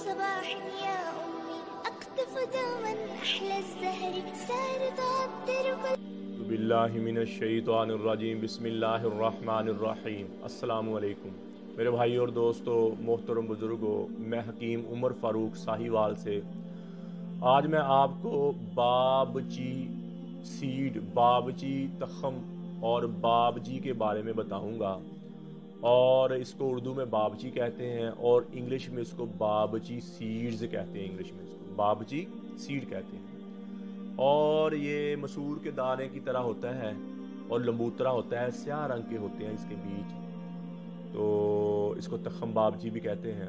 صباح يا أمي أقطف دوما أحلى الزهر سار تعطر كل باللہ من الشیطان الرجیم بسم اللہ الرحمن الرحیم۔ السلام علیکم میرے بھائی اور دوستو، محترم بزرگوں، میں حکیم عمر فاروق ساہیوال سے آج میں آپ کو بابچی سیڈ، بابچی تخم اور بابچی کے بارے میں بتاؤں گا، اور اس کو اردو میں بابچی کہتے ہیں اور انگلش میں اس کو بابچی سیڈز کہتے ہیں، انگلش میں اس کو بابچی سیڈ کہتے ہیں۔ اور یہ مسور کے دانے کی طرح ہوتا ہے اور لمبوترا ہوتا ہے، سیاہ رنگ کے ہوتے ہیں اس کے بیج، تو اس کو تخم بابچی بھی کہتے ہیں۔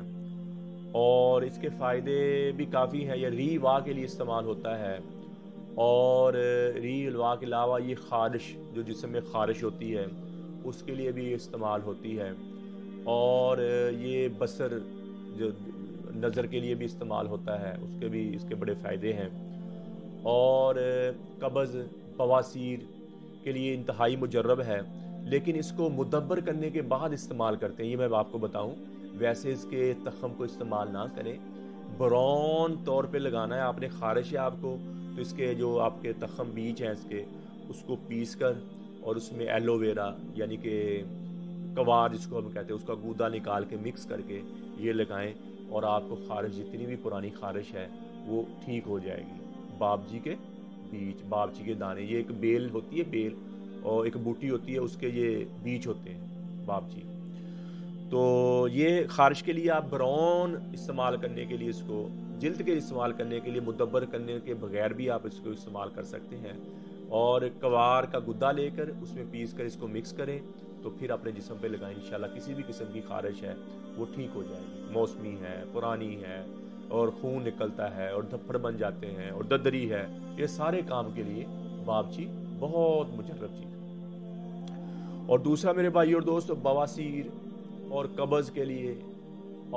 اور اس کے فائدے بھی کافی ہیں۔ یہ ری وا کے لیے استعمال ہوتا ہے، اور ری وا کے علاوہ یہ خارش، جو جسم میں خارش ہوتی ہے اس کے لیے بھی استعمال ہوتی ہے، اور یہ بصر، جو نظر کے لیے بھی استعمال ہوتا ہے، اس کے بڑے فائدے ہیں۔ اور قبض، بواسیر کے لیے انتہائی مجرب ہے، لیکن اس کو مدبر کرنے کے بعد استعمال کرتے ہیں، یہ میں آپ کو بتاؤں۔ ویسے اس کے تخم کو استعمال نہ کریں، برون طور پہ لگانا ہے آپ نے۔ خارش ہے آپ کو تو اس کے جو آپ کے تخم بیج ہیں اس کو پیس کر اور اس میں ایلو ویرا یعنی کہ کوار جس کو ہم کہتے ہیں، اس کا گودا نکال کے مکس کر کے یہ لگائیں، اور آپ کو خارش، جتنی بھی پرانی خارش ہے وہ ٹھیک ہو جائے گی۔ بابچی کے بیج، بابچی کے دانے، یہ ایک بیل ہوتی ہے، بیل، اور ایک بوٹی ہوتی ہے، اس کے یہ بیج ہوتے ہیں بابچی۔ تو یہ خارش کے لیے آپ برون استعمال کرنے کے لیے، اس کو جلد کے استعمال کرنے کے لیے، مدبر کرنے کے بغیر بھی آپ اس کو استعمال کر سکتے ہیں، اور کوار کا گدا لے کر اس میں پیس کر اس کو مکس کریں تو پھر اپنے جسم پہ لگائیں، انشاءاللہ کسی بھی قسم کی خارش ہے وہ ٹھیک ہو جائے گی۔ موسمی ہے، پرانی ہے، اور خون نکلتا ہے، اور دھپڑ بن جاتے ہیں، اور ددری ہے، یہ سارے کام کے لیے بابچی بہت مجرب چیز ہے۔ اور دوسرا میرے بھائی اور دوست، بواسیر اور قبض کے لیے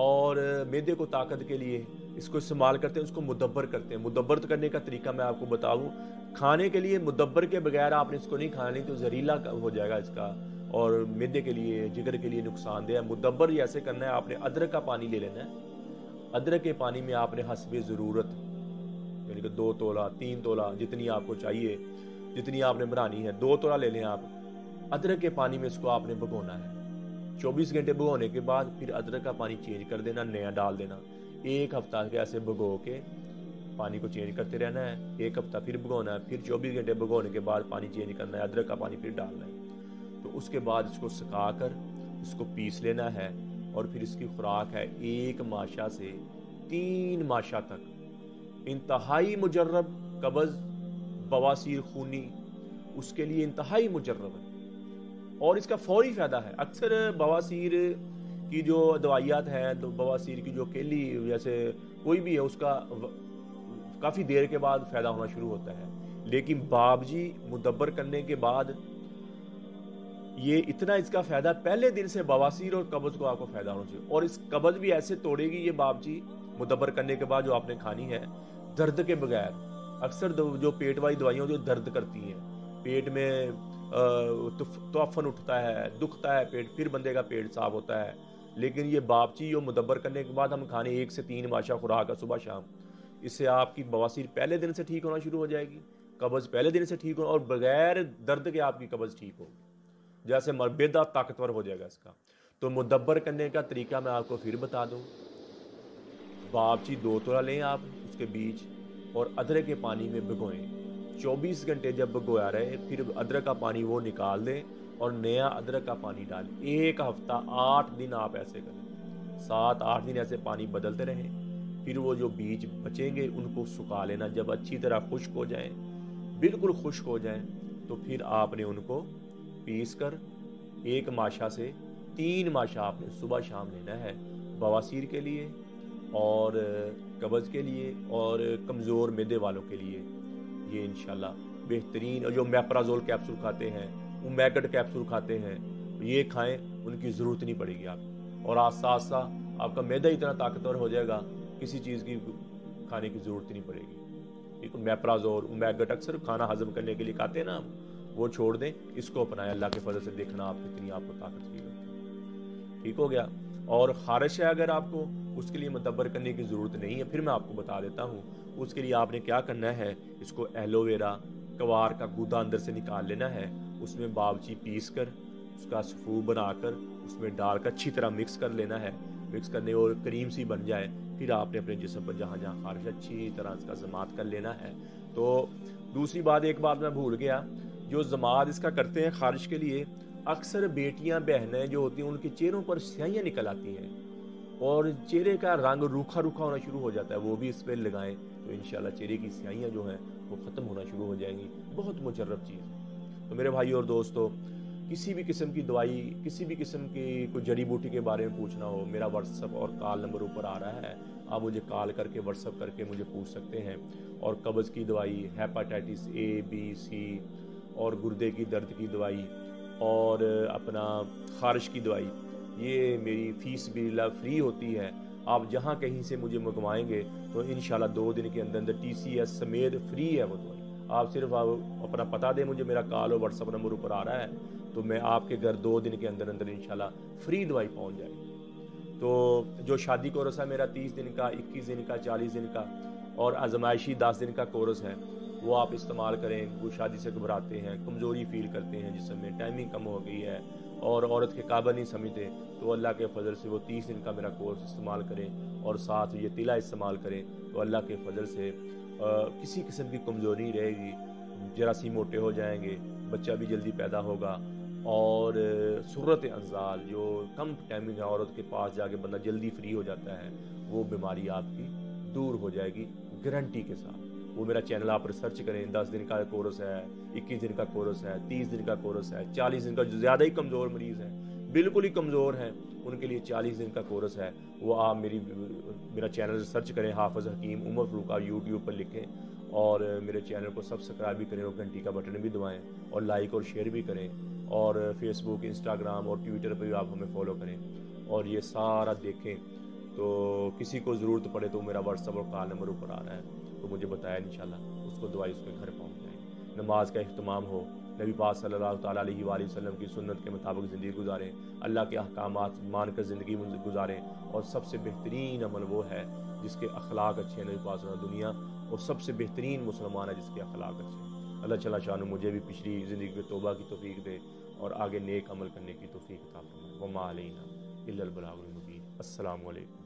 اور معدے کو طاقت کے لیے اس کو استعمال کرتے ہیں، اس کو مدبر کرتے ہیں۔ مدبر کرنے کا طریقہ میں آپ کو بتاؤں، کھانے کے لیے مدبر کے بغیر آپ نے اس کو نہیں کھانا، نہیں تو زہریلا ہو جائے گا اس کا، اور معدے کے لیے، جگر کے لیے نقصان دہ ہے۔ مدبر یہ ایسے کرنا ہے، آپ نے ادرک کا پانی لے لینا ہے، ادرک کے پانی میں آپ نے حسب ضرورت، یعنی کہ 2 تولہ 3 تولہ جتنی آپ کو چاہیے، جتنی آپ نے بنانی ہے، 2 تولہ لے لیں آپ۔ ادرک کے پانی میں اس کو آپ نے بھگونا ہے، 24 گھنٹے بھگونے کے بعد پھر ادرک کا پانی چینج کر دینا، نیا ڈال دینا۔ 1 ہفتہ کے ایسے بھگو کے پانی کو چینج کرتے رہنا ہے، 1 ہفتہ پھر بھگونا ہے، پھر 24 گھنٹے بھگونے کے بعد پانی چینج کرنا ہے، ادرک کا پانی پھر ڈالنا ہے۔ تو اس کے بعد اس کو سکھا کر اس کو پیس لینا ہے، اور پھر اس کی خوراک ہے 1 ماشا سے 3 ماشا تک۔ انتہائی مجرب، قبض، بواسیر خونی، اس کے لیے انتہائی مجرب ہے، اور اس کا فوری فائدہ ہے۔ اکثر بواسیر کی جو دوائیات ہیں، تو بواسیر کی جو کیلی جیسے کوئی بھی ہے، اس کا کافی دیر کے بعد فائدہ ہونا شروع ہوتا ہے، لیکن بابجی مدبر کرنے کے بعد یہ اتنا اس کا فائدہ، پہلے دن سے بواسیر اور قبض کو آپ کو فائدہ ہونا چاہیے۔ اور اس قبض بھی ایسے توڑے گی یہ بابجی مدبر کرنے کے بعد جو آپ نے کھانی ہے، درد کے بغیر۔ اکثر جو پیٹ والی دوائیاں جو درد کرتی ہیں، پیٹ میں تعفن اٹھتا ہے، دکھتا ہے پیٹ، پھر بندے کا پیٹ صاف ہوتا ہے، لیکن یہ بابچی جو مدبر کرنے کے بعد ہم کھانے 1 سے 3 ماشا خوراک ہے صبح شام، اس سے آپ کی بواسیر پہلے دن سے ٹھیک ہونا شروع ہو جائے گی، قبض پہلے دن سے ٹھیک ہونا، اور بغیر درد کے آپ کی قبض ٹھیک ہوگی، جیسے معدہ طاقتور ہو جائے گا اس کا۔ تو مدبر کرنے کا طریقہ میں آپ کو پھر بتا دوں۔ بابچی 2 تولہ لیں آپ، اس کے بیج، اور ادرک کے پانی میں بھگوئیں 24 گھنٹے، جب بھگویا رہے پھر ادرک کا پانی وہ نکال دیں اور نیا ادرک کا پانی ڈالیں۔ 1 ہفتہ 8 دن آپ ایسے کریں، 7-8 دن ایسے پانی بدلتے رہیں، پھر وہ جو بیج بچیں گے ان کو سکھا لینا، جب اچھی طرح خشک ہو جائیں، بالکل خشک ہو جائیں، تو پھر آپ نے ان کو پیس کر 1 ماشا سے 3 ماشا آپ نے صبح شام لینا ہے، بواسیر کے لیے اور قبض کے لیے اور کمزور معدے والوں کے لیے۔ یہ انشاءاللہ بہترین، اور جو میپرازول کیپسول کھاتے ہیں، اومیگڈ کیپسول کھاتے ہیں، یہ کھائیں، ان کی ضرورت نہیں پڑے گی آپ کو، اور ساتھ ساتھ آپ کا معدہ اتنا طاقتور ہو جائے گا، کسی چیز کی کھانے کی ضرورت نہیں پڑے گی۔ میپرازول، اومیگڈ اکثر کھانا ہضم کرنے کے لیے کھاتے ہیں نا، وہ چھوڑ دیں، اس کو اپنائیں، اللہ کے فضل سے دیکھنا آپ کتنی آپ کو طاقت فیل ہوتی ہے۔ ٹھیک ہو گیا۔ اور خارش ہے اگر آپ کو، اس کے لیے مدبر کرنے کی ضرورت نہیں ہے، پھر میں آپ کو بتا دیتا ہوں۔ اس کے لیے آپ نے کیا کرنا ہے، اس کو ایلو ویرا کوار کا گودا اندر سے نکال لینا ہے، اس میں باورچی پیس کر اس کا سفو بنا کر اس میں ڈال کر اچھی طرح مکس کر لینا ہے۔ مکس کرنے اور کریم سی بن جائے، پھر آپ نے اپنے جسم پر جہاں جہاں خارش اچھی طرح اس کا ضماد کر لینا ہے۔ تو دوسری بات، ایک بات میں بھول گیا، جو ضماد اس کا کرتے ہیں خارش کے لیے، اکثر بیٹیاں بہنیں جو ہوتی ہیں ان کے چہروں پر سیاہیاں نکل آتی ہیں اور چہرے کا رنگ روکھا روکھا ہونا شروع ہو جاتا ہے، وہ بھی اس پہ لگائیں تو انشاءاللہ چہرے کی سیاہیاں جو ہیں وہ ختم ہونا شروع ہو جائیں گی۔ بہت مجرب چیز ہے۔ تو میرے بھائی اور دوستو، کسی بھی قسم کی دوائی، کسی بھی قسم کی کوئی جڑی بوٹی کے بارے میں پوچھنا ہو، میرا واٹس ایپ اور کال نمبر اوپر آ رہا ہے، آپ مجھے کال کر کے واٹس ایپ کر کے مجھے پوچھ سکتے ہیں۔ اور قبض کی دوائی، ہیپاٹائٹس اے بی سی اور گردے کی درد کی دوائی اور اپنا خارش کی دوائی، یہ میری فیس بھی فری ہوتی ہے۔ آپ جہاں کہیں سے مجھے منگوائیں گے تو انشاءاللہ 2 دن کے اندر اندر ٹی سی ایس سمیت فری ہے وہ دوائی۔ آپ صرف اپنا پتہ دیں مجھے، میرا کال اور واٹس ایپ نمبر اوپر آ رہا ہے، تو میں آپ کے گھر 2 دن کے اندر اندر انشاءاللہ فری دوائی پہنچ جائے گی۔ تو جو شادی کورس ہے میرا 30 دن کا، 21 دن کا، 40 دن کا اور آزمائشی 10 دن کا کورس ہے، وہ آپ استعمال کریں۔ وہ شادی سے گھبراتے ہیں، کمزوری فیل کرتے ہیں جسم میں، ٹائمنگ کم ہو گئی ہے اور عورت کے قابل نہیں سمجھتے، تو اللہ کے فضل سے وہ 30 دن کا میرا کورس استعمال کریں اور ساتھ یہ تیلا استعمال کریں، تو اللہ کے فضل سے کسی قسم کی کمزوری نہیں رہے گی، جراثیم موٹے ہو جائیں گے، بچہ بھی جلدی پیدا ہوگا اور صورت انزال جو کم ٹائمنگ ہے، عورت کے پاس جا کے بندہ جلدی فری ہو جاتا ہے، وہ بیماری آپ کی دور ہو جائے گی گارنٹی کے ساتھ۔ وہ میرا چینل آپ ریسرچ کریں، 10 دن کا کورس ہے، 21 دن کا کورس ہے، 30 دن کا کورس ہے، 40 دن کا، جو زیادہ ہی کمزور مریض ہیں، بالکل ہی کمزور ہیں، ان کے لیے 40 دن کا کورس ہے۔ وہ آپ میرا چینل ریسرچ کریں، حافظ حکیم عمر فاروق، آپ یوٹیوب پر لکھیں اور میرے چینل کو سبسکرائب بھی کریں اور گھنٹی کا بٹن بھی دبائیں اور لائک اور شیئر بھی کریں، اور فیس بک، انسٹاگرام اور ٹویٹر پہ بھی آپ ہمیں فالو کریں اور یہ سارا دیکھیں۔ تو کسی کو ضرورت پڑے تو میرا واٹس ایپ اور کال نمبر اوپر آ رہا ہے، تو مجھے بتایا انشاءاللہ اس کو دوائی اس کے گھر پہنچ جائے۔ نماز کا اہتمام ہو، نبی پاک صلی اللہ تعالیٰ علیہ وآلہ وسلم کی سنت کے مطابق زندگی گزاریں، اللہ کے احکامات مان کر زندگی گزاریں، اور سب سے بہترین عمل وہ ہے جس کے اخلاق اچھے ہیں۔ نبی پاک صلی اللہ علیہ وسلم دنیا اور سب سے بہترین مسلمان ہے جس کے اخلاق اچھے ہیں۔ اللہ تعالیٰ شان مجھے بھی پچھلی زندگی میں توبہ کی توفیق دے اور آگے نیک عمل کرنے کی توفیق عطا فرمائے۔ وما علینا الا البلاغ المبین۔ السلام علیکم۔